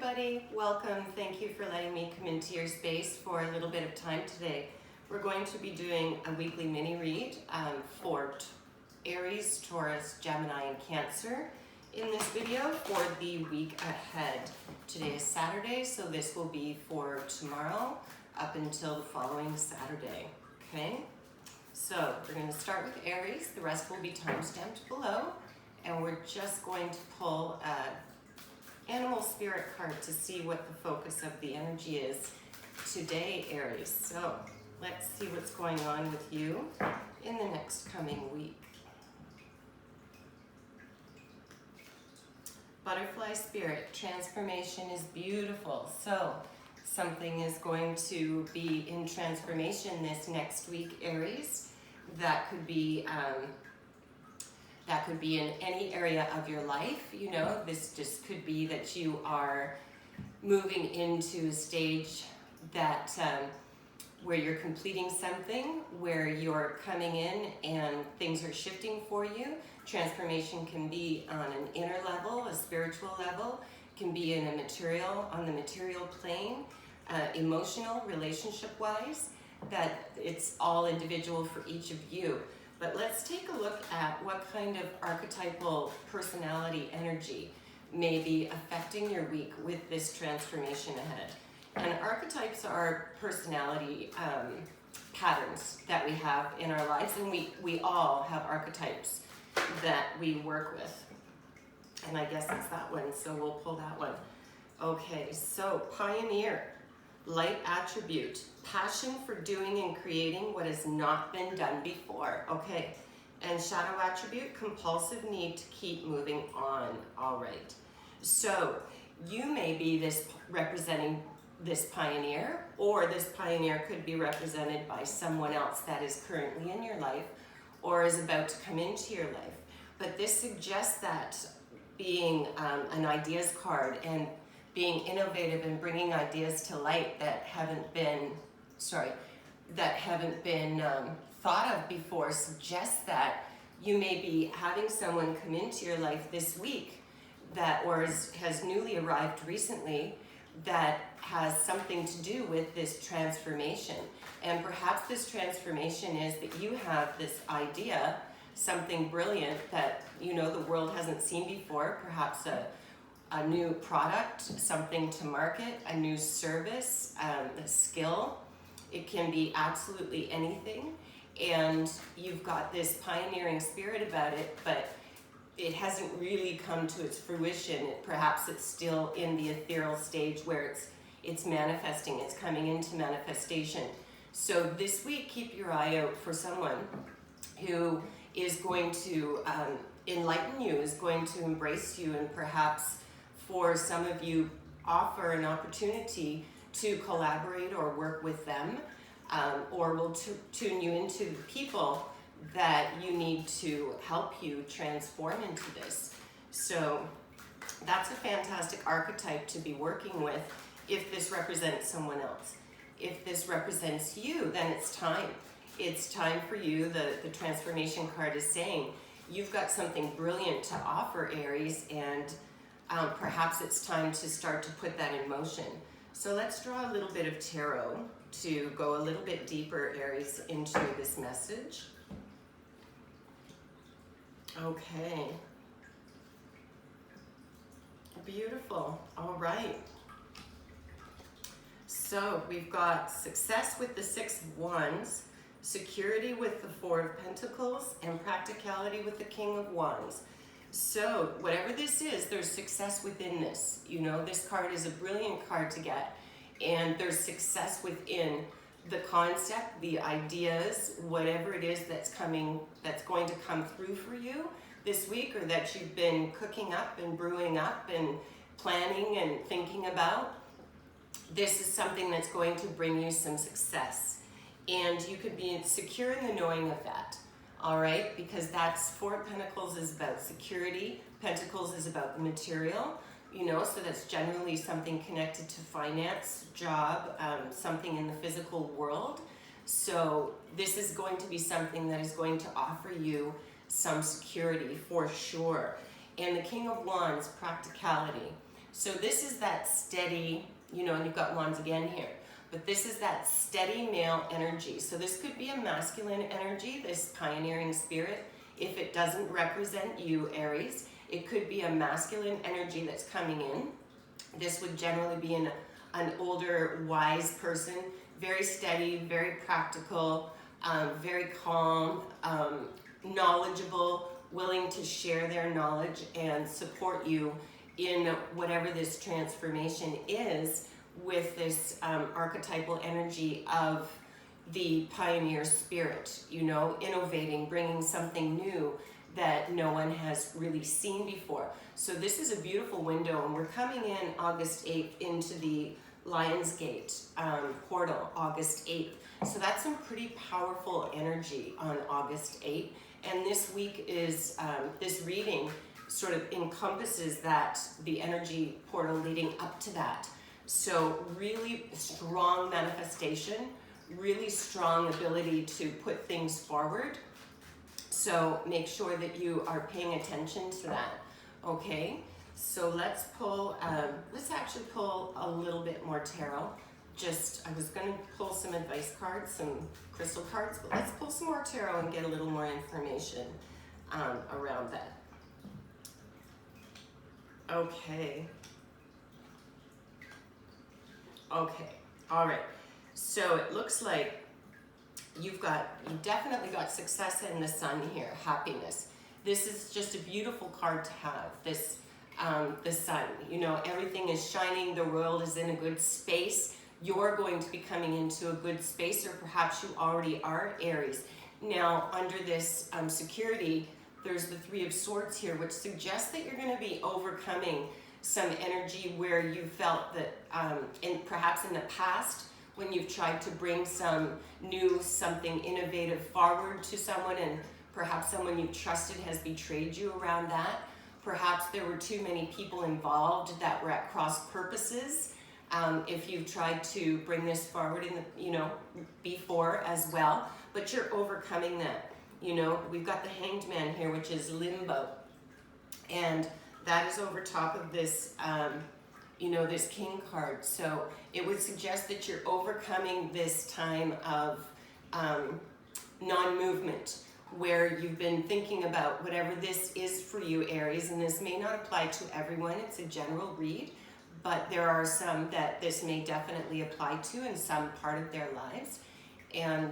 everybody, welcome. Thank you for letting me come into your space for a little bit of time today. We're going to be doing a weekly mini read for Aries, Taurus, Gemini, and Cancer in this video for the week ahead. Today is Saturday, so this will be for tomorrow up until the following Saturday, okay? So we're going to start with Aries. The rest will be time-stamped below, and we're just going to pull a animal spirit card to see what the focus of the energy is today, Aries. So let's see what's going on with you in the next coming week. Butterfly spirit, transformation is beautiful. So something is going to be in transformation this next week, Aries. That could be in any area of your life. You know, this just could be that you are moving into a stage that where you're completing something, where you're coming in and things are shifting for you. Transformation can be on an inner level, a spiritual level, can be in on the material plane, emotional, relationship-wise, that it's all individual for each of you. But let's take a look at what kind of archetypal personality energy may be affecting your week with this transformation ahead. And archetypes are personality patterns that we have in our lives, and we all have archetypes that we work with. And I guess it's that one, so we'll pull that one. Okay, so pioneer, light attribute, passion for doing and creating what has not been done before. Okay, and shadow attribute, compulsive need to keep moving on. All right, so you may be representing this pioneer, or this pioneer could be represented by someone else that is currently in your life or is about to come into your life. But this suggests that being an ideas card and being innovative and bringing ideas to light that haven't been thought of before suggests that you may be having someone come into your life this week has newly arrived recently that has something to do with this transformation. And perhaps this transformation is that you have this idea, something brilliant that the world hasn't seen before, perhaps a new product, something to market, a new service, a skill. It can be absolutely anything. And you've got this pioneering spirit about it, but it hasn't really come to its fruition. Perhaps it's still in the ethereal stage where it's manifesting, it's coming into manifestation. So this week, keep your eye out for someone who is going to enlighten you, is going to embrace you, and perhaps for some of you offer an opportunity to collaborate or work with them, or will tune you into the people that you need to help you transform into this. So that's a fantastic archetype to be working with if this represents someone else. If this represents you, then it's time. It's time for you. The transformation card is saying you've got something brilliant to offer, Aries, and perhaps it's time to start to put that in motion. So let's draw a little bit of tarot to go a little bit deeper, Aries, into this message. Okay. Beautiful. All right. So we've got success with the Six of Wands, security with the Four of Pentacles, and practicality with the King of Wands. So whatever this is, there's success within this. This card is a brilliant card to get, and there's success within the concept, the ideas, whatever it is that's going to come through for you this week, or that you've been cooking up and brewing up and planning and thinking about. This is something that's going to bring you some success, and you could be secure in the knowing of that. All right, because that's Four of Pentacles is about security, Pentacles is about the material, so that's generally something connected to finance, job, something in the physical world. So this is going to be something that is going to offer you some security for sure. And the King of Wands, practicality. So this is that steady, you know, and you've got wands again here, but this is that steady male energy. So this could be a masculine energy, this pioneering spirit. If it doesn't represent you, Aries, it could be a masculine energy that's coming in. This would generally be an older, wise person, very steady, very practical, very calm, knowledgeable, willing to share their knowledge and support you in whatever this transformation is, with this archetypal energy of the pioneer spirit, you know, innovating, bringing something new that no one has really seen before. So this is a beautiful window, and we're coming in August 8th into the Lionsgate portal, August 8th. So that's some pretty powerful energy on August 8th. And this week is, this reading sort of encompasses that, the energy portal leading up to that. So really strong manifestation, really strong ability to put things forward. So make sure that you are paying attention to that, okay? So let's pull, let's actually pull a little bit more tarot. I was gonna pull some advice cards, some crystal cards, but let's pull some more tarot and get a little more information around that. Okay. Okay, all right. So it looks like you definitely got success in the sun here, happiness. This is just a beautiful card to have, this, the sun. You know, everything is shining, the world is in a good space. You're going to be coming into a good space, or perhaps you already are, Aries. Now, under this security, there's the Three of Swords here, which suggests that you're going to be overcoming some energy where you felt that, perhaps in the past, when you've tried to bring something innovative forward to someone, and perhaps someone you've trusted has betrayed you around that. Perhaps there were too many people involved that were at cross purposes. If you've tried to bring this forward before as well, but you're overcoming that. You know, we've got the Hanged Man here, which is limbo, and that is over top of this, this King card. So it would suggest that you're overcoming this time of non-movement, where you've been thinking about whatever this is for you, Aries, and this may not apply to everyone. It's a general read, but there are some that this may definitely apply to in some part of their lives. And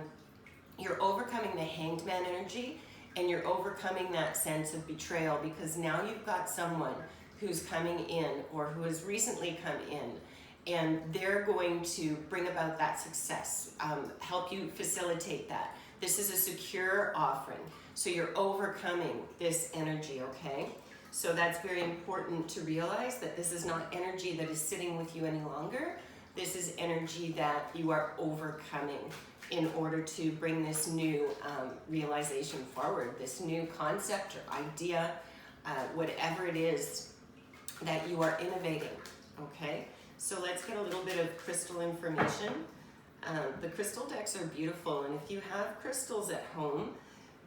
you're overcoming the Hanged Man energy, and you're overcoming that sense of betrayal, because now you've got someone who's coming in, or who has recently come in, and they're going to bring about that success, help you facilitate that. This is a secure offering, so you're overcoming this energy, okay? So that's very important to realize, that this is not energy that is sitting with you any longer. This is energy that you are overcoming in order to bring this new realization forward, this new concept or idea, whatever it is that you are innovating, okay? So let's get a little bit of crystal information. The crystal decks are beautiful, and if you have crystals at home,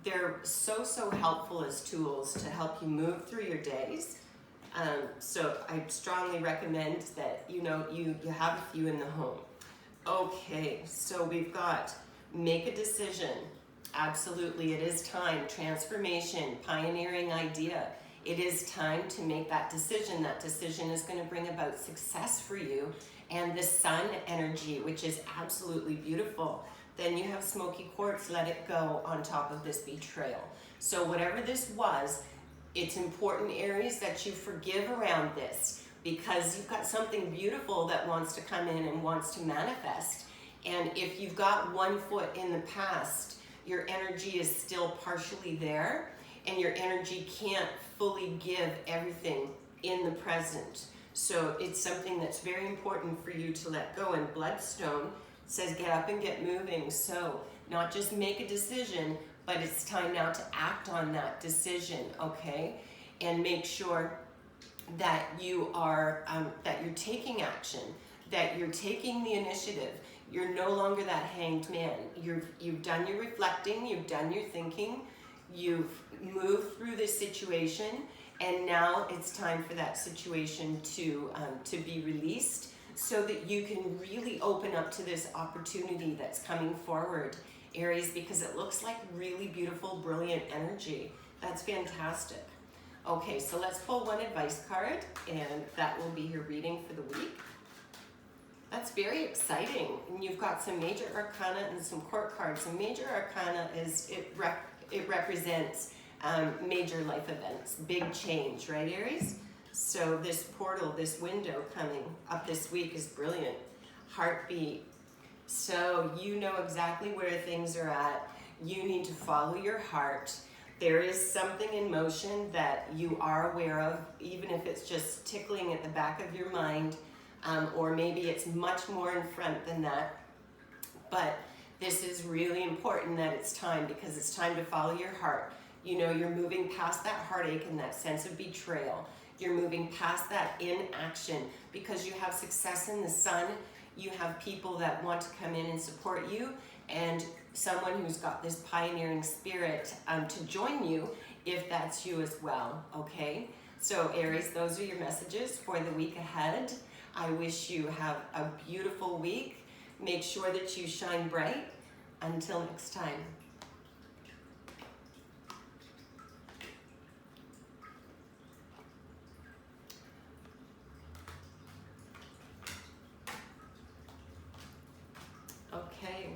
they're so helpful as tools to help you move through your days. So I strongly recommend that you have a few in the home. Okay, so we've got make a decision. Absolutely, it is time. Transformation, pioneering idea. It is time to make that decision. That decision is going to bring about success for you. And the sun energy, which is absolutely beautiful. Then you have smoky quartz, let it go, on top of this betrayal. So whatever this was, it's important, Aries, that you forgive around this, because you've got something beautiful that wants to come in and wants to manifest. And if you've got one foot in the past, your energy is still partially there, and your energy can't fully give everything in the present. So it's something that's very important for you to let go. And Bloodstone says get up and get moving. So not just make a decision, but it's time now to act on that decision, okay? And make sure that you are, that you're taking action, that you're taking the initiative. You're no longer that hanged man. You've done your reflecting, you've done your thinking, you've moved through this situation, And now it's time for that situation to be released so that you can really open up to this opportunity that's coming forward, Aries, because it looks like really beautiful, brilliant energy. That's fantastic. Okay, so let's pull one advice card, and that will be your reading for the week. That's very exciting. And you've got some major arcana and some court cards. And major arcana is, it represents major life events, big change, right, Aries? So this portal, this window coming up this week is brilliant. Heartbeat. So you know exactly where things are at. You need to follow your heart. There is something in motion that you are aware of, even if it's just tickling at the back of your mind, or maybe it's much more in front than that. But this is really important that it's time, because it's time to follow your heart. You know, you're moving past that heartache and that sense of betrayal. You're moving past that inaction because you have success in the sun. You have people that want to come in and support you, and someone who's got this pioneering spirit to join you if that's you as well, okay? So Aries, those are your messages for the week ahead. I wish you have a beautiful week. Make sure that you shine bright. Until next time. Okay.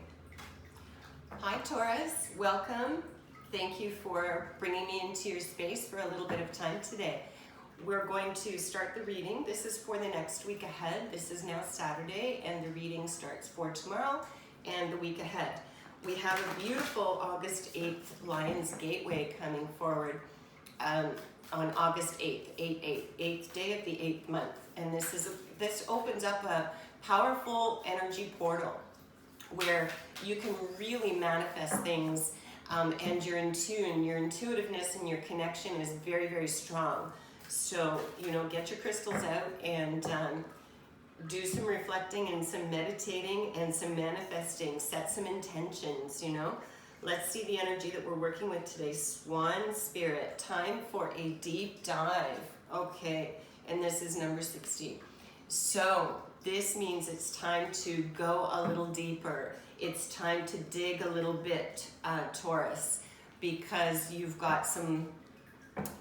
Hi Taurus, welcome. Thank you for bringing me into your space for a little bit of time today. We're going to start the reading. This is for the next week ahead. This is now Saturday, and the reading starts for tomorrow and the week ahead. We have a beautiful August 8th Lion's Gateway coming forward on August 8th, 8th day of the 8th month. And this opens up a powerful energy portal where you can really manifest things, and you're in tune. Your intuitiveness and your connection is very, very strong. So, you know, get your crystals out and do some reflecting and some meditating and some manifesting. Set some intentions, you know. Let's see the energy that we're working with today. Swan Spirit, time for a deep dive. Okay, and this is number 60. So this means it's time to go a little deeper. It's time to dig a little bit, Taurus, because you've got some,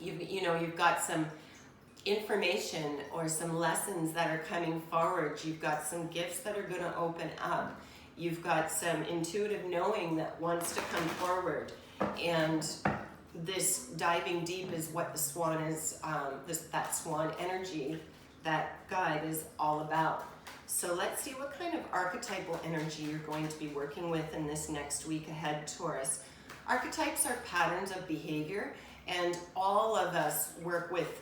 you've got some information or some lessons that are coming forward. You've got some gifts that are going to open up. You've got some intuitive knowing that wants to come forward. And this diving deep is what the swan is, that swan energy, that guide is all about. So let's see what kind of archetypal energy you're going to be working with in this next week ahead, Taurus. Archetypes are patterns of behavior, and all of us work with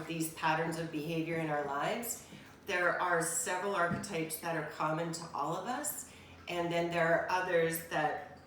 these patterns of behavior in our lives. There are several archetypes that are common to all of us, and then there are others that,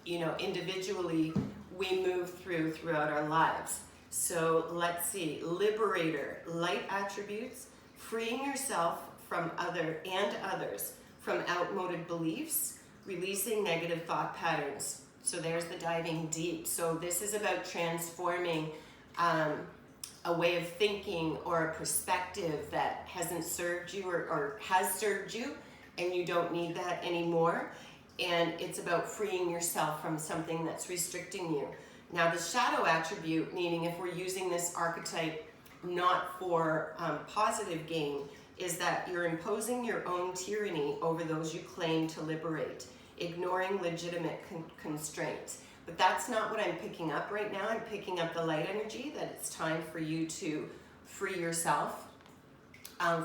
individually we move throughout our lives. So let's see, liberator, light attributes, freeing yourself from others from outmoded beliefs, releasing negative thought patterns. So there's the diving deep. So this is about transforming a way of thinking or a perspective that hasn't served you or has served you, and you don't need that anymore. And it's about freeing yourself from something that's restricting you. Now the shadow attribute, meaning if we're using this archetype not for positive gain, is that you're imposing your own tyranny over those you claim to liberate, ignoring legitimate constraints. But that's not what I'm picking up right now. I'm picking up the light energy, that it's time for you to free yourself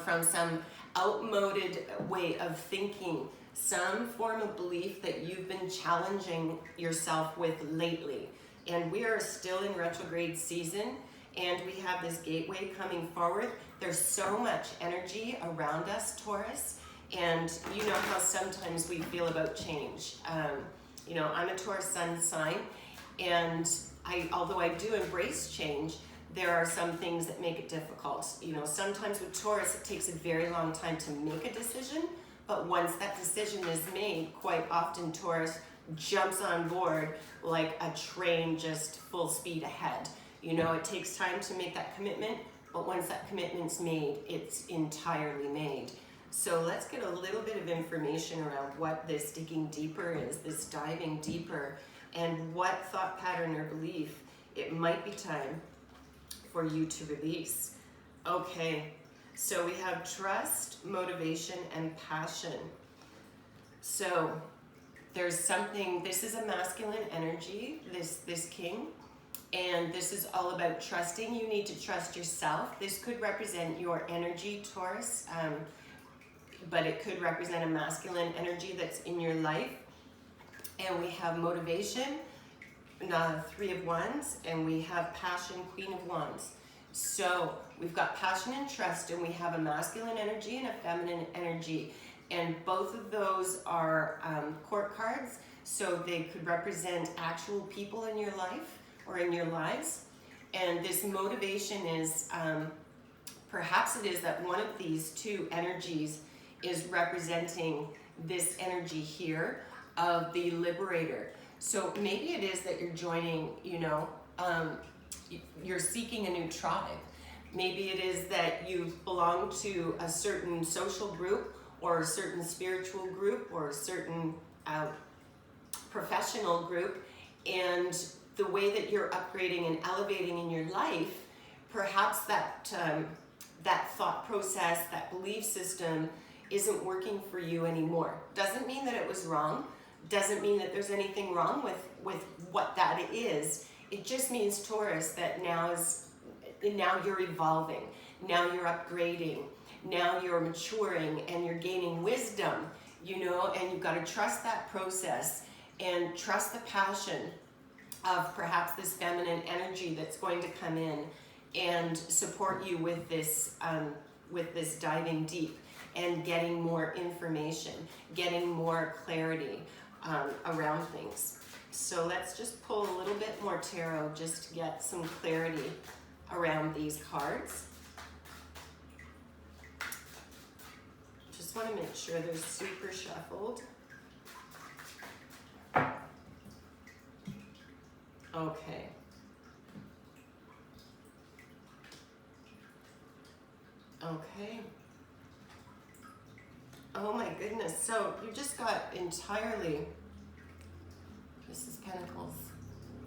from some outmoded way of thinking, some form of belief that you've been challenging yourself with lately. And we are still in retrograde season, and we have this gateway coming forward. There's so much energy around us, Taurus, and you know how sometimes we feel about change. I'm a Taurus sun sign, and although I do embrace change, there are some things that make it difficult. You know, sometimes with Taurus, it takes a very long time to make a decision, but once that decision is made, quite often Taurus jumps on board like a train just full speed ahead. You know, it takes time to make that commitment, but once that commitment's made, it's entirely made. So let's get a little bit of information around what this digging deeper is, this diving deeper, and what thought pattern or belief it might be time for you to release. Okay, so we have trust, motivation, and passion. So there's something, this is a masculine energy, this king, and this is all about trusting. You need to trust yourself. This could represent your energy, Taurus, but it could represent a masculine energy that's in your life. And we have motivation, Three of Wands, and we have passion, Queen of Wands. So we've got passion and trust, and we have a masculine energy and a feminine energy. And both of those are court cards, so they could represent actual people in your life or in your lives. And this motivation is, perhaps it is that one of these two energies is representing this energy here of the liberator. So maybe it is that you're joining, you know, you're seeking a new tribe. Maybe it is that you belong to a certain social group or a certain spiritual group or a certain professional group, and the way that you're upgrading and elevating in your life, perhaps that that thought process, that belief system isn't working for you anymore. Doesn't mean that it was wrong. Doesn't mean that there's anything wrong with what that is. It just means, Taurus, that now you're evolving. Now you're upgrading. Now you're maturing and you're gaining wisdom, you know, and you've got to trust that process and trust the passion of perhaps this feminine energy that's going to come in and support you with this diving deep and getting more information, getting more clarity around things. So let's just pull a little bit more tarot just to get some clarity around these cards. Just want to make sure they're super shuffled. Okay. Okay. Oh my goodness. So you just got entirely, this is Pentacles.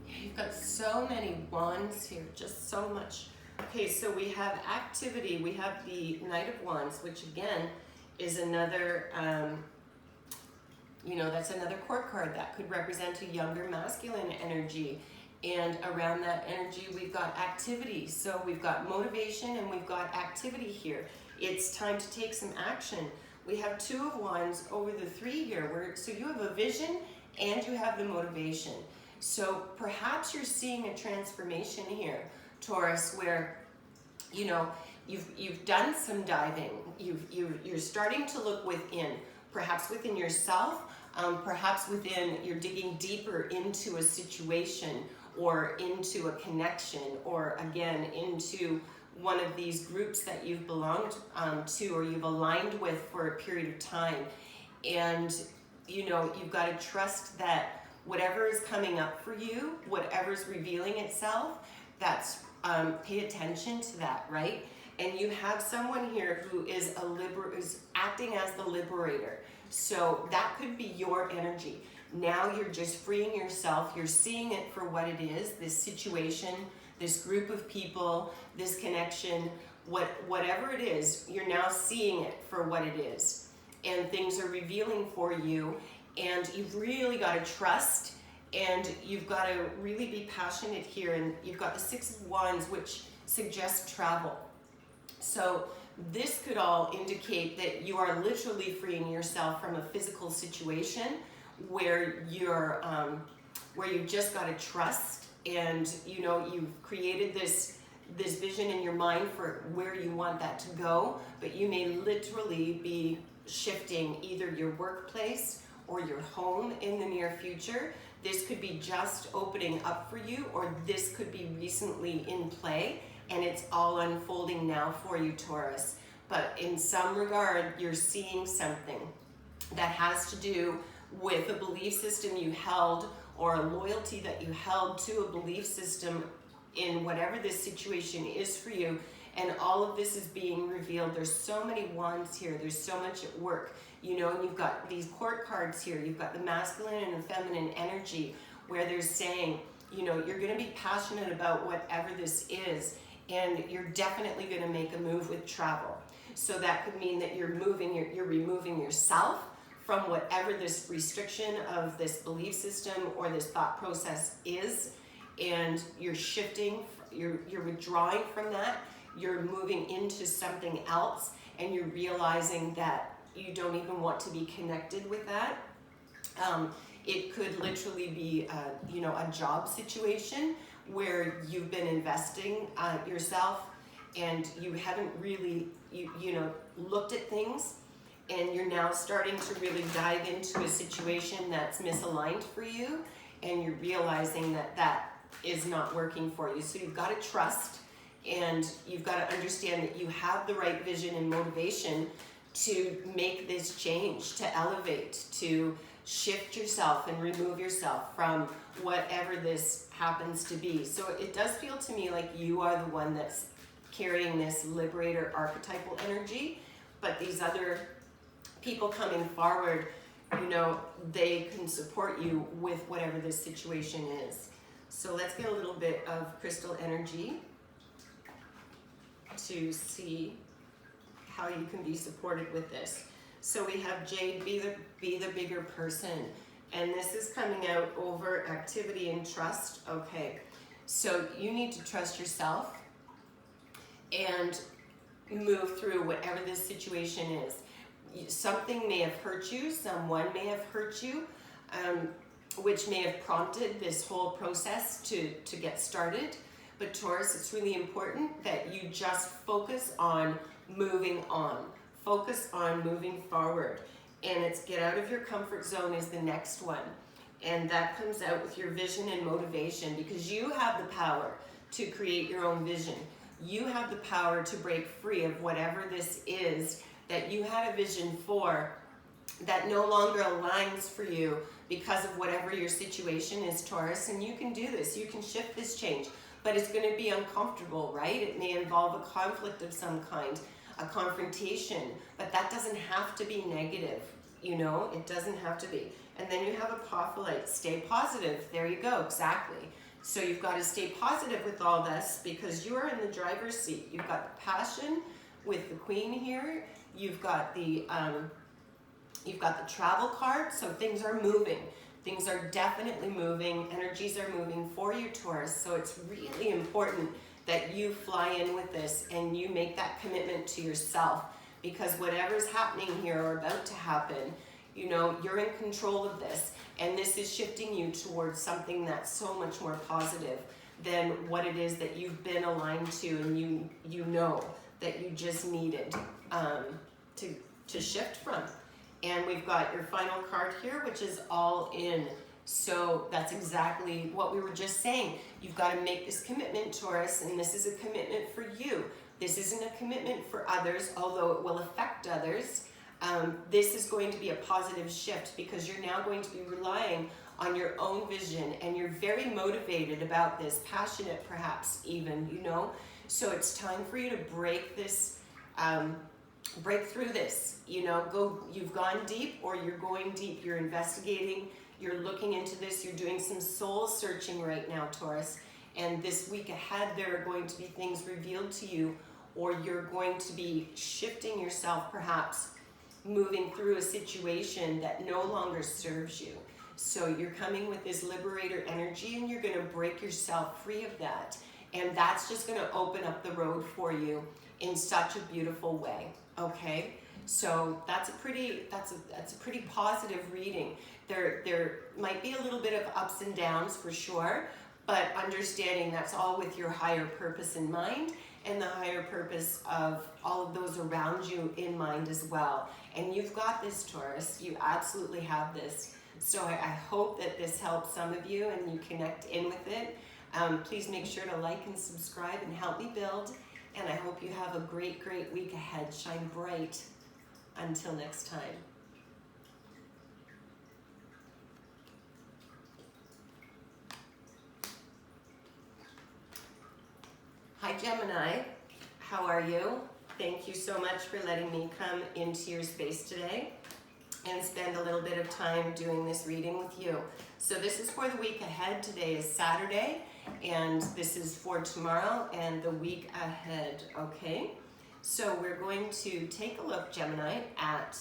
You've got so many wands here, just so much. Okay, so we have activity. We have the Knight of Wands, which again is another, you know, that's another court card that could represent a younger masculine energy. And around that energy, we've got activity. So we've got motivation and we've got activity here. It's time to take some action. We have Two of Wands over the Three here. So you have a vision and you have the motivation. So perhaps you're seeing a transformation here, Taurus, where, you know, you've done some diving. You're starting to look within, perhaps within yourself, perhaps you're digging deeper into a situation or into a connection, or again, into one of these groups that you've belonged to or you've aligned with for a period of time. And, you know, you've got to trust that whatever is coming up for you, whatever's revealing itself, that's, pay attention to that, right? And you have someone here who is who's acting as the liberator. So that could be your energy. Now you're just freeing yourself. You're seeing it for what it is, this situation, this group of people, this connection, whatever it is, you're now seeing it for what it is. And things are revealing for you. And you've really got to trust, and you've got to really be passionate here. And you've got the Six of Wands, which suggests travel. So this could all indicate that you are literally freeing yourself from a physical situation where you've just got to trust, and you know you've created this vision in your mind for where you want that to go, but you may literally be shifting either your workplace or your home in the near future. This could be just opening up for you, or this could be recently in play and it's all unfolding now for you, Taurus. But in some regard, you're seeing something that has to do with a belief system you held, or a loyalty that you held to a belief system in whatever this situation is for you. And all of this is being revealed. There's so many wands here. There's so much at work. You know, and you've got these court cards here. You've got the masculine and the feminine energy where they're saying, you know, you're going to be passionate about whatever this is, and you're definitely going to make a move with travel. So that could mean that you're removing yourself from whatever this restriction of this belief system or this thought process is, and you're shifting, you're withdrawing from that, you're moving into something else, and you're realizing that you don't even want to be connected with that. It could literally be a job situation where you've been investing yourself and you haven't really looked at things, and you're now starting to really dive into a situation that's misaligned for you, and you're realizing that that is not working for you. So you've got to trust, and you've got to understand that you have the right vision and motivation to make this change, to elevate, to shift yourself and remove yourself from whatever this happens to be. So it does feel to me like you are the one that's carrying this liberator archetypal energy, but these other people coming forward, you know, they can support you with whatever this situation is. So let's get a little bit of crystal energy to see how you can be supported with this. So we have Jade, be the bigger person. And this is coming out over activity and trust. Okay, so you need to trust yourself and move through whatever this situation is. Something may have hurt you, someone may have hurt you, which may have prompted this whole process to get started. But Taurus, it's really important that you just focus on moving on. Focus on moving forward. And it's get out of your comfort zone is the next one. And that comes out with your vision and motivation, because you have the power to create your own vision. You have the power to break free of whatever this is that you had a vision for that no longer aligns for you because of whatever your situation is, Taurus. And you can do this. You can shift this change. But it's going to be uncomfortable, right? It may involve a conflict of some kind, a confrontation, but that doesn't have to be negative, you know? It doesn't have to be. And then you have apophyllite, stay positive. There you go, exactly. So you've got to stay positive with all this because you're in the driver's seat. You've got the passion with the Queen here. You've got the travel card, so things are moving. Things are definitely moving. Energies are moving for you, Taurus. So it's really important that you fly in with this and you make that commitment to yourself, because whatever's happening here or about to happen, you know, you're in control of this. And this is shifting you towards something that's so much more positive than what it is that you've been aligned to, and you know that you just needed to shift from. And we've got your final card here, which is all in. So that's exactly what we were just saying. You've got to make this commitment, Taurus, and this is a commitment for you. This isn't a commitment for others, although it will affect others. This is going to be a positive shift because you're now going to be relying on your own vision, and you're very motivated about this, passionate perhaps even, you know. So it's time for you to break this, break through this, you know. You've gone deep, or you're going deep. You're investigating, you're looking into this, you're doing some soul searching right now, Taurus. And this week ahead, there are going to be things revealed to you, or you're going to be shifting yourself, perhaps moving through a situation that no longer serves you. So you're coming with this liberator energy, and you're going to break yourself free of that. And that's just going to open up the road for you in such a beautiful way. Okay, so that's a pretty positive reading. There might be a little bit of ups and downs for sure, but understanding that's all with your higher purpose in mind, and the higher purpose of all of those around you in mind as well. And you've got this, Taurus. You absolutely have this. So I hope that this helps some of you and you connect in with it. Please make sure to like and subscribe and help me build. And I hope you have a great, great week ahead. Shine bright. Until next time. Hi Gemini, how are you? Thank you so much for letting me come into your space today and spend a little bit of time doing this reading with you. So this is for the week ahead. Today is Saturday, and this is for tomorrow and the week ahead, okay? So we're going to take a look, Gemini, at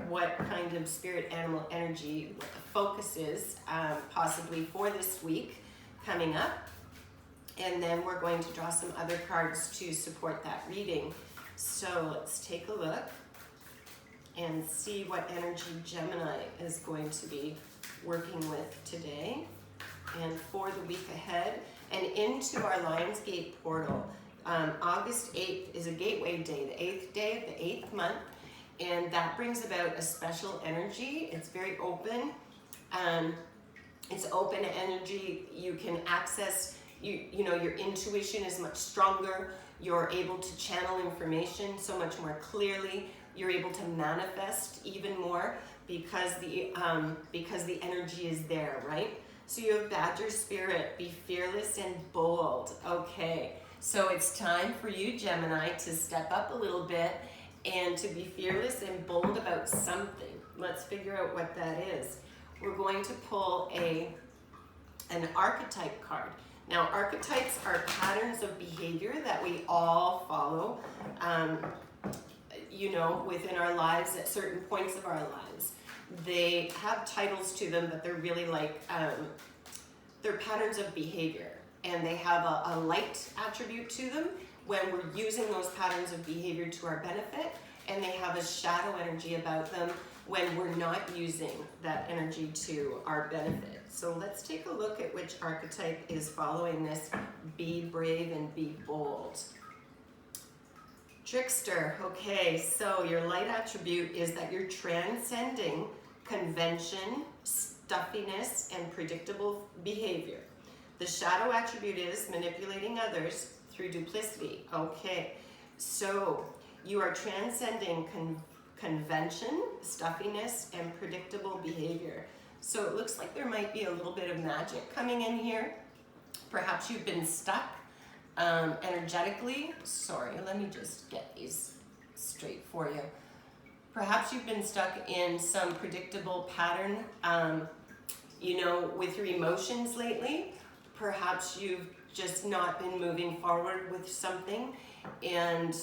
what kind of spirit animal energy, what the focus is, possibly for this week coming up. And then we're going to draw some other cards to support that reading. So let's take a look and see what energy Gemini is going to be working with today and for the week ahead and into our Lionsgate portal. August 8th is a gateway day, the 8th day of the 8th month, and that brings about a special energy. It's very open. It's open energy. You can access, you know, your intuition is much stronger. You're able to channel information so much more clearly. You're able to manifest even more because the energy is there, right? So you have Badger Spirit, be fearless and bold. Okay, so it's time for you, Gemini, to step up a little bit and to be fearless and bold about something. Let's figure out what that is. We're going to pull an archetype card. Now, archetypes are patterns of behavior that we all follow, you know, within our lives at certain points of our lives. They have titles to them, but they're really like, they're patterns of behavior. And they have a light attribute to them when we're using those patterns of behavior to our benefit, and they have a shadow energy about them when we're not using that energy to our benefit. So let's take a look at which archetype is following this. Be brave and be bold. Trickster. Okay, so your light attribute is that you're transcending convention, stuffiness, and predictable behavior. The shadow attribute is manipulating others through duplicity. Okay, so you are transcending convention, stuffiness, and predictable behavior. So it looks like there might be a little bit of magic coming in here. Perhaps you've been stuck energetically. Sorry, let me just get these straight for you. Perhaps you've been stuck in some predictable pattern, you know, with your emotions lately. Perhaps you've just not been moving forward with something, and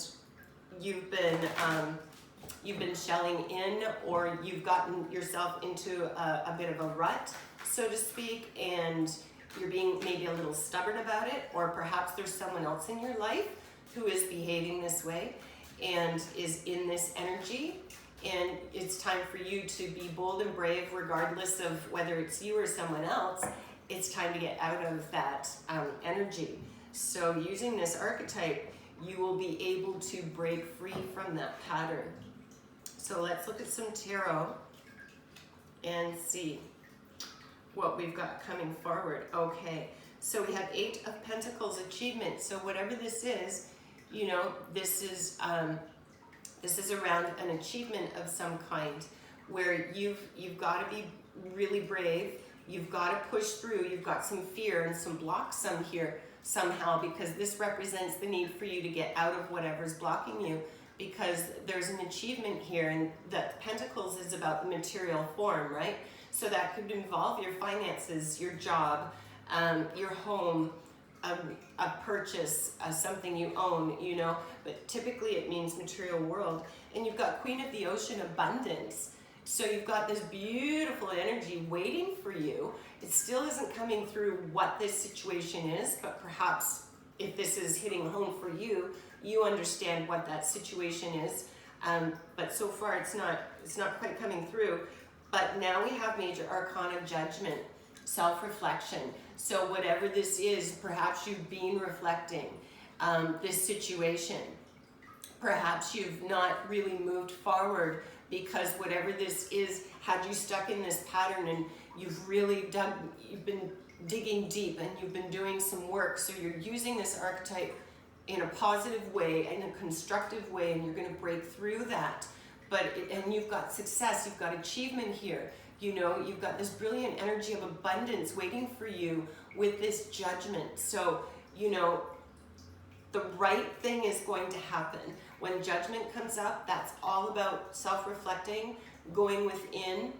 you've been shelling in, or you've gotten yourself into a bit of a rut, so to speak, and you're being maybe a little stubborn about it, or perhaps there's someone else in your life who is behaving this way and is in this energy, and it's time for you to be bold and brave regardless of whether it's you or someone else. It's time to get out of that energy. So using this archetype, you will be able to break free from that pattern. So let's look at some tarot and see what we've got coming forward. Okay, so we have 8 of Pentacles, achievement. So whatever this is, you know, this is around an achievement of some kind where you've got to be really brave. You've got to push through. You've got some fear and some blocks here somehow, because this represents the need for you to get out of whatever's blocking you, because there's an achievement here, and that Pentacles is about the material form, right? So that could involve your finances, your job, your home, a purchase, something you own, you know, but typically it means material world. And you've got Queen of the Ocean, abundance. So you've got this beautiful energy waiting for you. It still isn't coming through what this situation is, but perhaps if this is hitting home for you, you understand what that situation is. But so far it's not quite coming through. But now we have major arcana, judgment, self-reflection. So whatever this is, perhaps you've been reflecting this situation. Perhaps you've not really moved forward because whatever this is had you stuck in this pattern, and you've been digging deep and you've been doing some work. So you're using this archetype in a positive way, in a constructive way, and you're going to break through that. And you've got success, you've got achievement here. You know, you've got this brilliant energy of abundance waiting for you with this judgment. So, you know, the right thing is going to happen. When judgment comes up, that's all about self-reflecting, going within,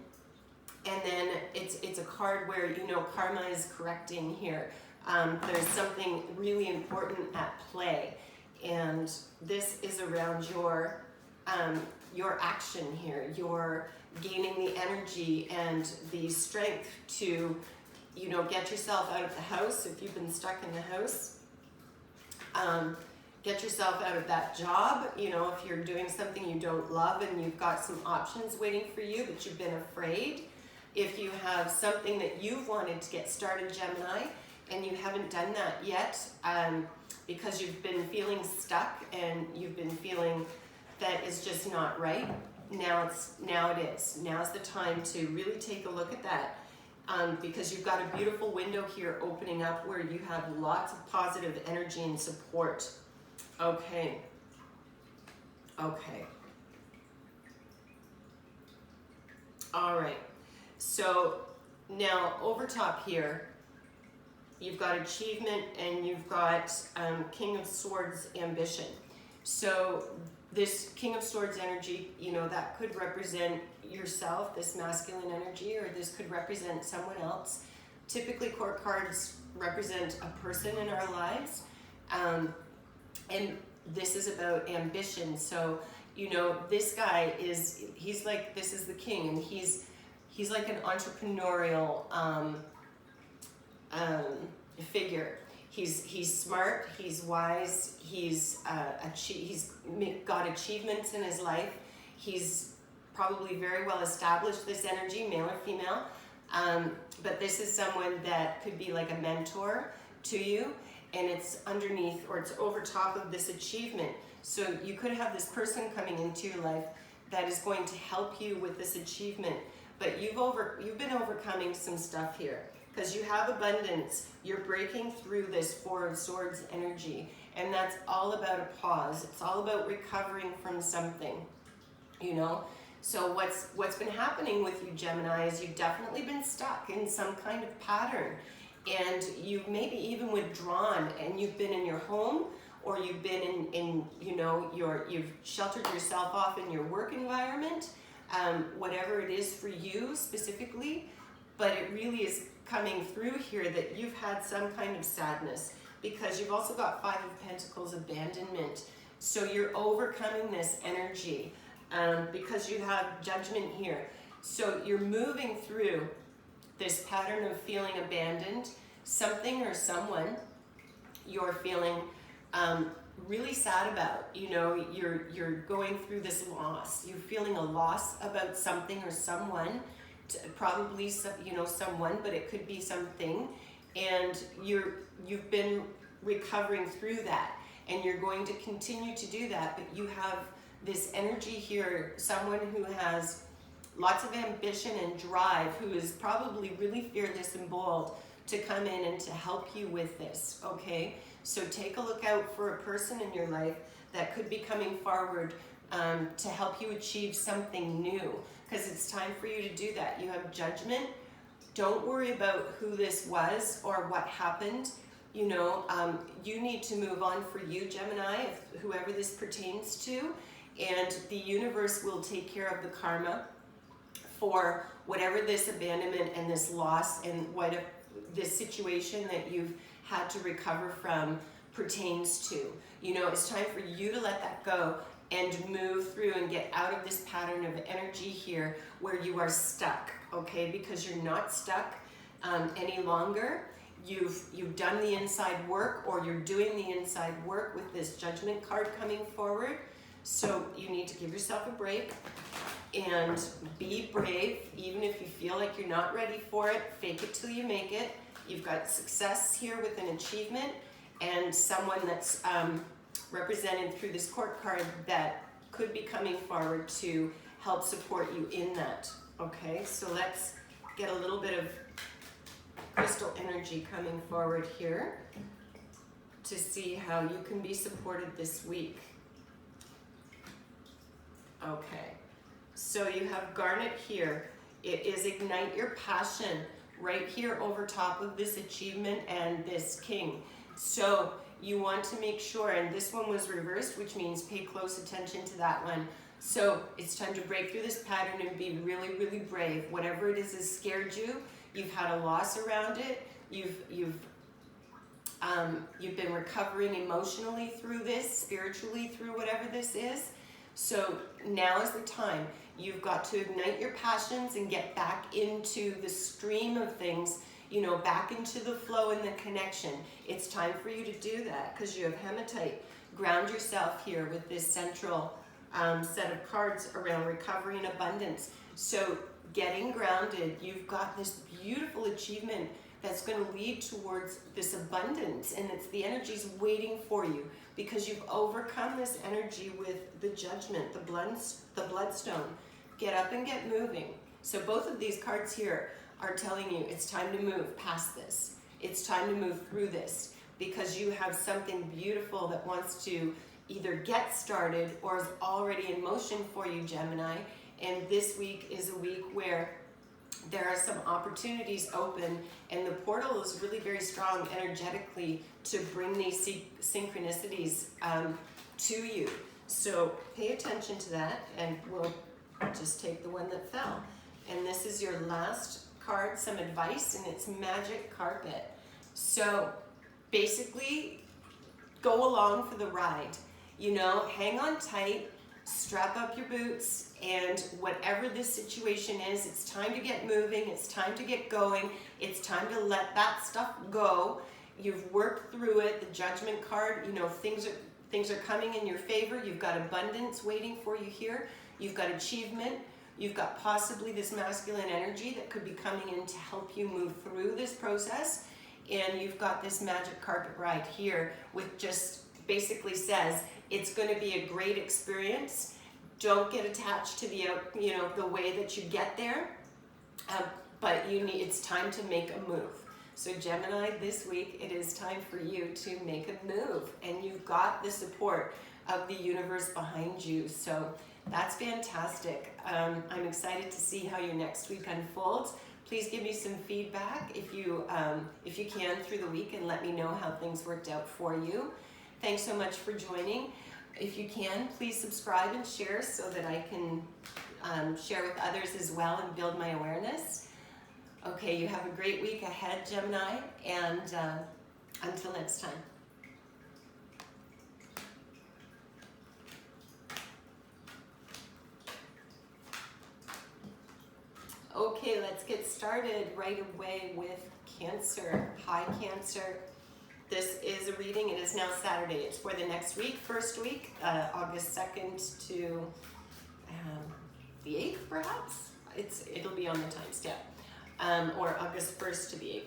and then it's a card where, you know, karma is correcting here. There's something really important at play, and this is around your action here. You're gaining the energy and the strength to, you know, get yourself out of the house if you've been stuck in the house. Get yourself out of that job, you know, if you're doing something you don't love and you've got some options waiting for you but you've been afraid. If you have something that you've wanted to get started, Gemini, and you haven't done that yet because you've been feeling stuck and you've been feeling that is just not right, now it is. Now's the time to really take a look at that. Because you've got a beautiful window here opening up where you have lots of positive energy and support. Okay. Okay. All right. So now over top here, you've got achievement and you've got King of Swords ambition. So this King of Swords energy, you know, that could represent yourself, this masculine energy, or this could represent someone else. Typically, court cards represent a person in our lives. And this is about ambition. So, you know, this guy he's like, this is the king, and he's like an entrepreneurial figure. He's smart, he's wise, he's got achievements in his life. He's probably very well established, this energy, male or female. But this is someone that could be like a mentor to you, and it's underneath or it's over top of this achievement. So you could have this person coming into your life that is going to help you with this achievement, but you've been overcoming some stuff here because you have abundance. You're breaking through this Four of Swords energy, and that's all about a pause. It's all about recovering from something, you know. So what's been happening with you, Gemini, is you've definitely been stuck in some kind of pattern, and you've maybe even withdrawn, and you've been in your home, or you've been in you know, you've sheltered yourself off in your work environment, whatever it is for you specifically. But it really is coming through here that you've had some kind of sadness, because you've also got Five of Pentacles, abandonment. So you're overcoming this energy because you have judgment here. So you're moving through this pattern of feeling abandoned, something or someone you're feeling really sad about. You know, you're going through this loss. You're feeling a loss about something or someone, probably you know, someone, but it could be something, and you've been recovering through that, and you're going to continue to do that. But you have this energy here, someone who has lots of ambition and drive, who is probably really fearless and bold to come in and to help you with this. Okay, so take a look out for a person in your life that could be coming forward to help you achieve something new, because it's time for you to do that. You have judgment. Don't worry about who this was or what happened. You know, you need to move on for you, Gemini, whoever this pertains to, and the universe will take care of the karma for whatever this abandonment and this loss and what this situation that you've had to recover from pertains to. You know, it's time for you to let that go and move through and get out of this pattern of energy here where you are stuck, okay? Because you're not stuck any longer. You've done the inside work, or you're doing the inside work with this judgment card coming forward. So you need to give yourself a break and be brave, even if you feel like you're not ready for it. Fake it till you make it. You've got success here with an achievement and someone that's represented through this court card that could be coming forward to help support you in that. Okay, so let's get a little bit of crystal energy coming forward here to see how you can be supported this week. Okay, so you have garnet here. It is ignite your passion right here over top of this achievement and this king. So you want to make sure, and this one was reversed, which means pay close attention to that one. So it's time to break through this pattern and be really, really brave. Whatever it is has scared you, you've had a loss around it, you've been recovering emotionally through this, spiritually through whatever this is. So now is the time. You've got to ignite your passions and get back into the stream of things, you know, back into the flow and the connection. It's time for you to do that because you have hematite. Ground yourself here with this central set of cards around recovery and abundance. So getting grounded, you've got this beautiful achievement that's going to lead towards this abundance, and it's the energy's waiting for you because you've overcome this energy with the judgment, the bloodstone. Get up and get moving. So both of these cards here are telling you it's time to move past this. It's time to move through this because you have something beautiful that wants to either get started or is already in motion for you, Gemini. And this week is a week where there are some opportunities open, and the portal is really very strong energetically to bring these synchronicities to you. So pay attention to that, and we'll just take the one that fell. And this is your last card, some advice, and it's magic carpet. So basically, go along for the ride. You know, hang on tight, strap up your boots, and whatever this situation is, it's time to get moving, it's time to get going, it's time to let that stuff go. You've worked through it, the judgment card, you know, things are coming in your favor. You've got abundance waiting for you here. You've got achievement. You've got possibly this masculine energy that could be coming in to help you move through this process. And you've got this magic carpet ride here, which just basically says it's going to be a great experience. Don't get attached to the the way that you get there, but it's time to make a move. So Gemini, this week it is time for you to make a move, and you've got the support of the universe behind you. So that's fantastic. I'm excited to see how your next week unfolds. Please give me some feedback if you can through the week, and let me know how things worked out for you. Thanks so much for joining. If you can, please subscribe and share so that I can share with others as well and build my awareness. Okay, you have a great week ahead, Gemini, and until next time. Okay, let's get started right away with Cancer. Hi, Cancer. This is a reading. It is now Saturday. It's for the next week, first week, August 2nd to the 8th, perhaps? It'll be on the timestamp, or August 1st to the 8th.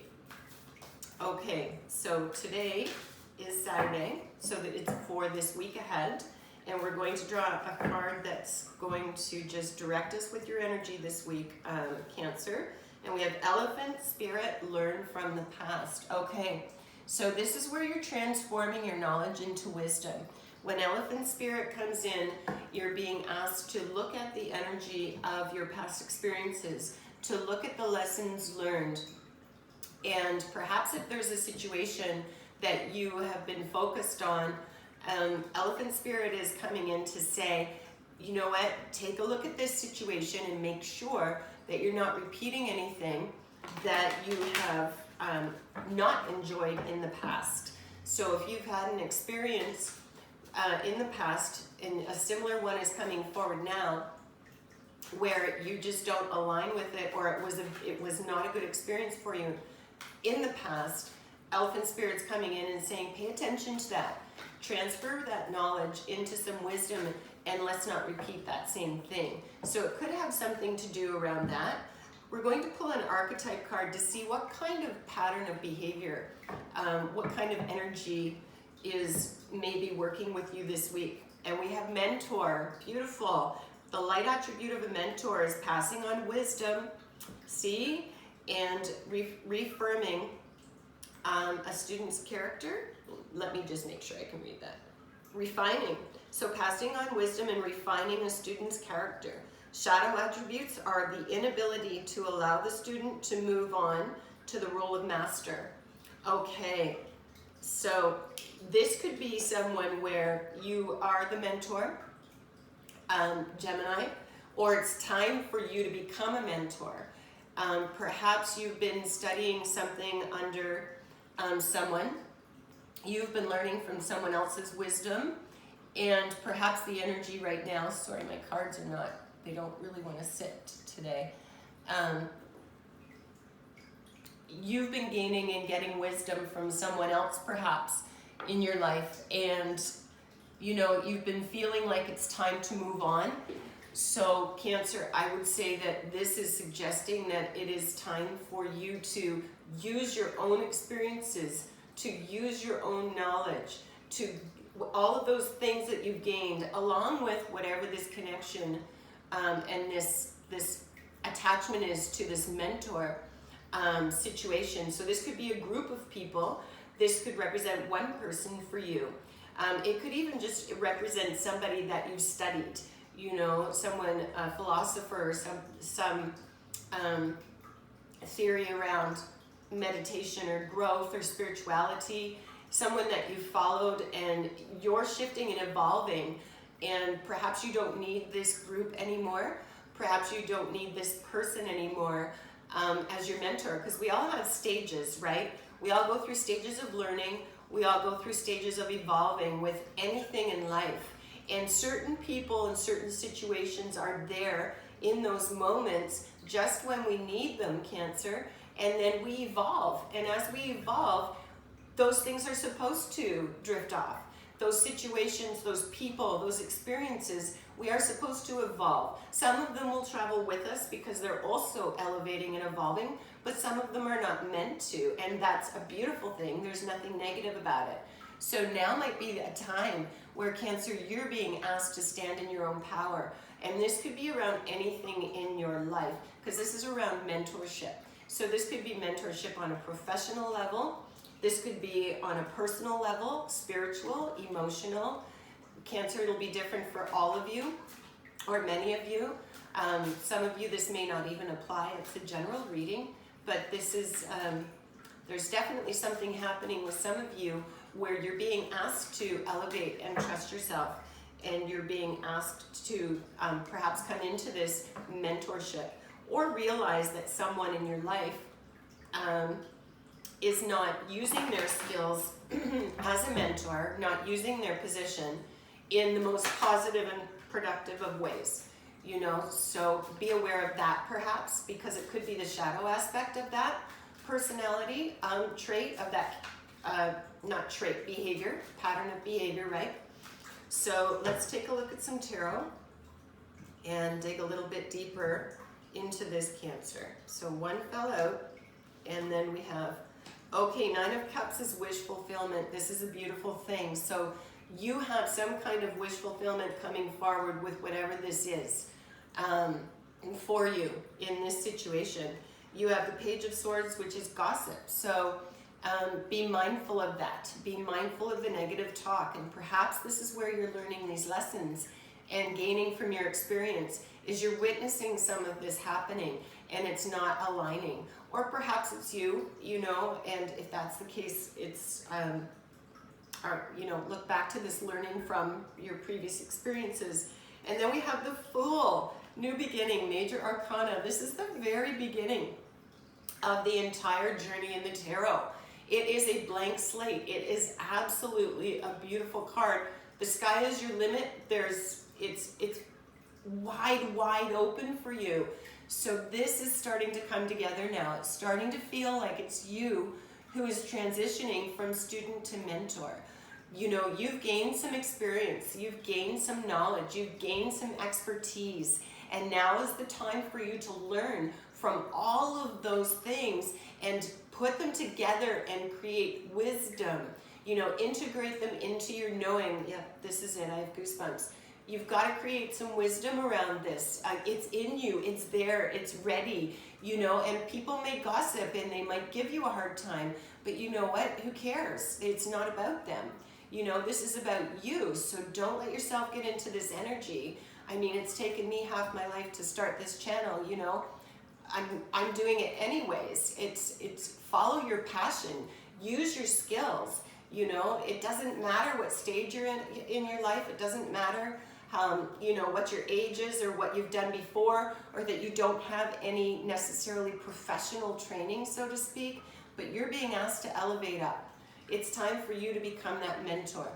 Okay, so today is Saturday, so that it's for this week ahead, and we're going to draw a card that's going to just direct us with your energy this week, Cancer. And we have Elephant Spirit, learn from the past. Okay. So this is where you're transforming your knowledge into wisdom. When Elephant Spirit comes in, you're being asked to look at the energy of your past experiences, to look at the lessons learned. And perhaps if there's a situation that you have been focused on, Elephant Spirit is coming in to say, you know what, take a look at this situation and make sure that you're not repeating anything that you have not enjoyed in the past. So if you've had an experience in the past, and a similar one is coming forward now, where you just don't align with it, or it was not a good experience for you in the past, Elephant Spirit's coming in and saying, pay attention to that. Transfer that knowledge into some wisdom, and let's not repeat that same thing. So it could have something to do around that. We're going to pull an archetype card to see what kind of pattern of behavior, what kind of energy is maybe working with you this week. And we have Mentor, beautiful. The light attribute of a mentor is passing on wisdom, see, and reaffirming a student's character. Let me just make sure I can read that. Refining, so passing on wisdom and refining a student's character. Shadow attributes are the inability to allow the student to move on to the role of master. Okay, so This could be someone where you are the mentor, Gemini, or it's time for you to become a mentor. Perhaps you've been studying something under someone. You've been learning from someone else's wisdom, and perhaps the energy right now, sorry, my cards are not, they don't really want to sit today. You've been gaining and getting wisdom from someone else perhaps in your life, and you know, you've been feeling like it's time to move on. So Cancer, I would say that this is suggesting that it is time for you to use your own experiences, to use your own knowledge, to all of those things that you've gained, along with whatever this connection and this attachment is to this mentor situation. So this could be a group of people. This could represent one person for you. It could even just represent somebody that you've studied, you know, someone, a philosopher, some theory around meditation or growth or spirituality, someone that you followed and you're shifting and evolving, and perhaps you don't need this group anymore. Perhaps you don't need this person anymore as your mentor, because we all have stages, right? We all go through stages of learning. We all go through stages of evolving with anything in life. And certain people and certain situations are there in those moments just when we need them, Cancer. And then we evolve. And as we evolve, those things are supposed to drift off. Those situations, those people, those experiences, we are supposed to evolve. Some of them will travel with us because they're also elevating and evolving, but some of them are not meant to, and that's a beautiful thing. There's nothing negative about it. So now might be a time where Cancer, you're being asked to stand in your own power. And this could be around anything in your life, because this is around mentorship. So this could be mentorship on a professional level. This could be on a personal level, spiritual, emotional. Cancer, it'll be different for all of you, or many of you. Some of you, this may not even apply. It's a general reading, but this is, there's definitely something happening with some of you where you're being asked to elevate and trust yourself, and you're being asked to perhaps come into this mentorship, or realize that someone in your life is not using their skills as a mentor, not using their position in the most positive and productive of ways. You know, so be aware of that perhaps, because it could be the shadow aspect of that personality trait, of that, not trait, behavior, pattern of behavior, right? So let's take a look at some tarot and dig a little bit deeper into this, Cancer. So one fell out, and then we have, okay, Nine of Cups is wish fulfillment. This is a beautiful thing. So you have some kind of wish fulfillment coming forward with whatever this is for you in this situation. You have the Page of Swords, which is gossip. So be mindful of that. Be mindful of the negative talk. And perhaps this is where you're learning these lessons and gaining from your experience, is you're witnessing some of this happening and it's not aligning. Or perhaps it's you, you know, and if that's the case, it's, you know, look back to this learning from your previous experiences. And then we have the Fool, new beginning, major arcana. This is the very beginning of the entire journey in the tarot. It is a blank slate. It is absolutely a beautiful card. The sky is your limit. It's wide open for you. So this is starting to come together now. It's starting to feel like it's you who is transitioning from student to mentor. You know, you've gained some experience, you've gained some knowledge, you've gained some expertise, and now is the time for you to learn from all of those things and put them together and create wisdom. You know, integrate them into your knowing. Yep, this is it, I have goosebumps. You've got to create some wisdom around this. It's in you, it's there, it's ready, you know, and people may gossip and they might give you a hard time, but you know what? Who cares? It's not about them. You know, this is about you, so don't let yourself get into this energy. I mean, it's taken me half my life to start this channel, you know. I'm doing it anyways. It's follow your passion, use your skills, You know, it doesn't matter what stage you're in your life. It doesn't matter you know, what your age is or what you've done before, or that you don't have any necessarily professional training, so to speak, but you're being asked to elevate up. It's time for you to become that mentor.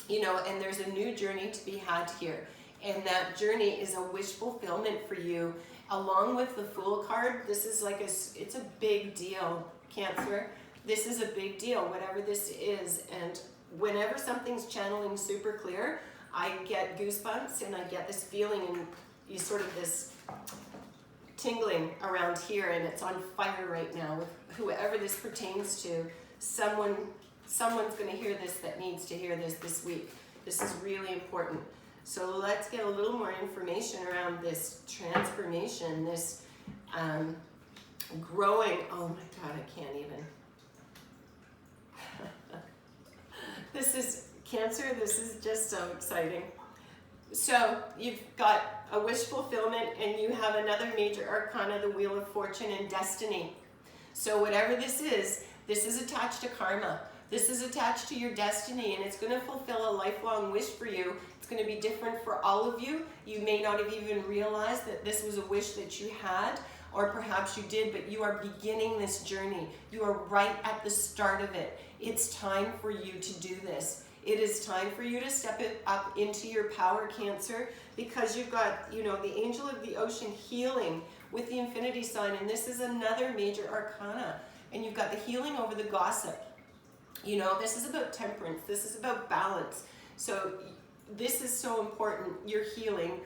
You know, and there's a new journey to be had here. And that journey is a wish fulfillment for you, along with the Fool card. This is like it's a big deal, Cancer. This is a big deal, whatever this is. And whenever something's channeling super clear, I get goosebumps and I get this feeling and you sort of this tingling around here, and it's on fire right now with whoever this pertains to. Someone's going to hear this that needs to hear this week. This is really important. So let's get a little more information around this transformation, this growing. Oh my God, I can't even. This is Cancer. This is just so exciting. So you've got a wish fulfillment, and you have another major arcana, the Wheel of Fortune and Destiny. So whatever this is attached to karma. This is attached to your destiny, and it's going to fulfill a lifelong wish for you. It's going to be different for all of you. You may not have even realized that this was a wish that you had, or perhaps you did, but you are beginning this journey. You are right at the start of it. It's time for you to do this. It is time for you to step it up into your power, Cancer, because you've got, you know, the Angel of the Ocean healing with the Infinity sign, and this is another major arcana. And you've got the healing over the gossip. You know, this is about temperance. This is about balance. So this is so important. You're healing.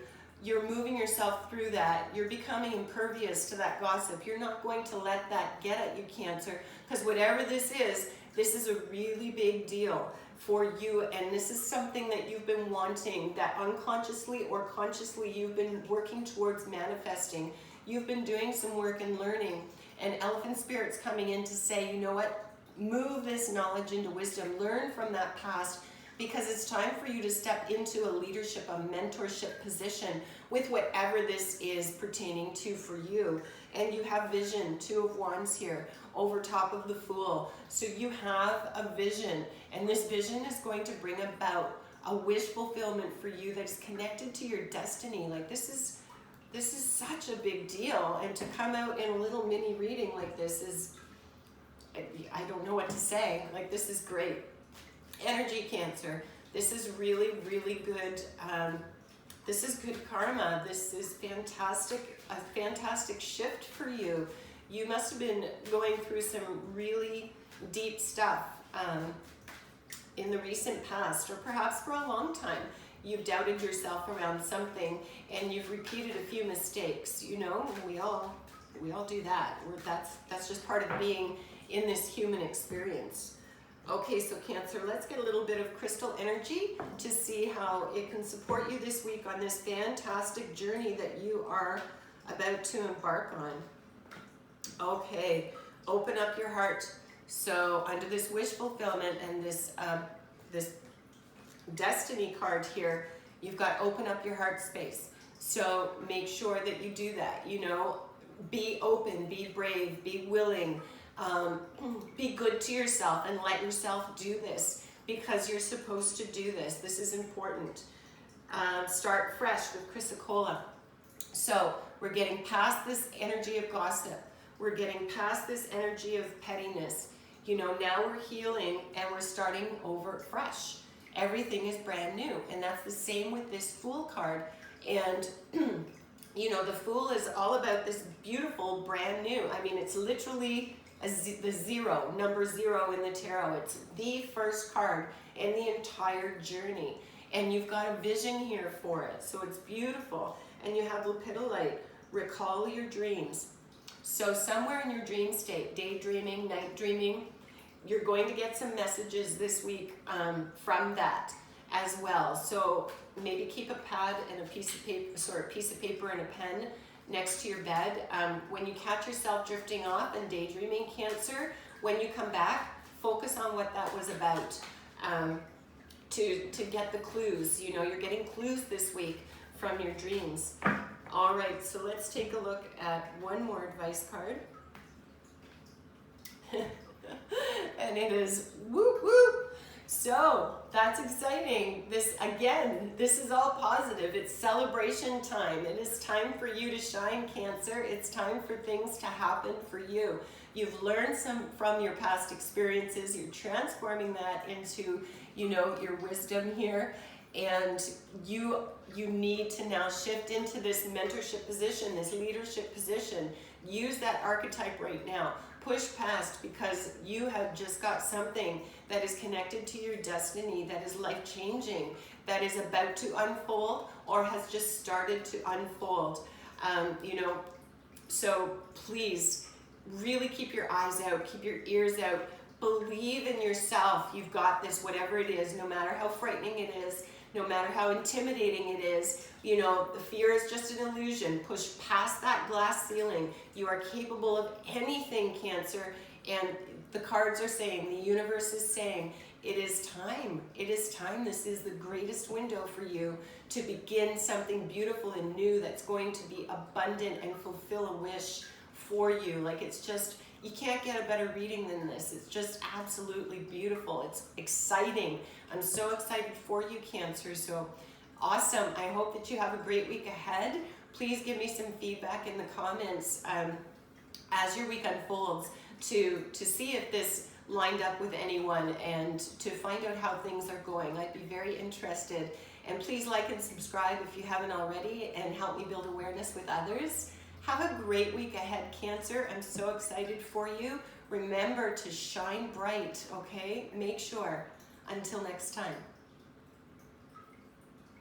You're moving yourself through that. You're becoming impervious to that gossip. You're not going to let that get at you, Cancer, because whatever this is a really big deal for you, and this is something that you've been wanting, that unconsciously or consciously you've been working towards manifesting. You've been doing some work and learning, and Elephant Spirit's coming in to say, you know what? Move this knowledge into wisdom. Learn from that past, because it's time for you to step into a leadership, a mentorship position with whatever this is pertaining to for you. And you have vision, 2 of Wands here, over top of the Fool. So you have a vision, and this vision is going to bring about a wish fulfillment for you that is connected to your destiny. Like this is such a big deal, and to come out in a little mini reading like this is, I don't know what to say. Like, this is great. Energy, Cancer. This is really, really good. This is good karma. This is fantastic, a fantastic shift for you. You must have been going through some really deep stuff in the recent past, or perhaps for a long time. You've doubted yourself around something, and you've repeated a few mistakes. You know, we all do that. That's just part of being in this human experience. Okay, so Cancer, let's get a little bit of crystal energy to see how it can support you this week on this fantastic journey that you are about to embark on. Okay, open up your heart. So under this wish fulfillment and this destiny card here, you've got open up your heart space. So make sure that you do that. You know, be open, be brave, be willing. Be good to yourself and let yourself do this, because you're supposed to do this. This is important. Start fresh with Chrysocolla. So we're getting past this energy of gossip. We're getting past this energy of pettiness. You know, now we're healing and we're starting over fresh. Everything is brand new. And that's the same with this Fool card. And you know, the Fool is all about this beautiful brand new. I mean, it's literally the zero, number 0 in the tarot. It's the first card in the entire journey. And you've got a vision here for it. So it's beautiful. And you have Lepidolite. Recall your dreams. So somewhere in your dream state, daydreaming, night dreaming, you're going to get some messages this week from that as well. So maybe keep a pad and a piece of paper and a pen next to your bed. When you catch yourself drifting off and daydreaming, Cancer, when you come back, focus on what that was about, to get the clues. You know, you're getting clues this week from your dreams. All right, so let's take a look at one more advice card. And it is, whoop, whoop. So that's exciting. This is all positive. It's celebration time. It is time for you to shine, Cancer. It's time for things to happen for you. You've learned some from your past experiences. You're transforming that into, your wisdom here. And you need to now shift into this mentorship position, this leadership position. Use that archetype right now. Push past, because you have just got something that is connected to your destiny, that is life-changing, that is about to unfold or has just started to unfold. So please really keep your eyes out, keep your ears out. Believe in yourself. You've got this, whatever it is, no matter how frightening it is, no matter how intimidating it is. The fear is just an illusion. Push past that glass ceiling. You are capable of anything, Cancer. And the cards are saying, the universe is saying, it is time. It is time. This is the greatest window for you to begin something beautiful and new that's going to be abundant and fulfill a wish for you. Like, it's just, you can't get a better reading than this. It's just absolutely beautiful. It's exciting. I'm so excited for you, Cancer. So awesome. I hope that you have a great week ahead. Please give me some feedback in the comments as your week unfolds to see if this lined up with anyone and to find out how things are going. I'd be very interested. And please like and subscribe if you haven't already, and help me build awareness with others. Have a great week ahead, Cancer. I'm so excited for you. Remember to shine bright, okay? Make sure. Until next time.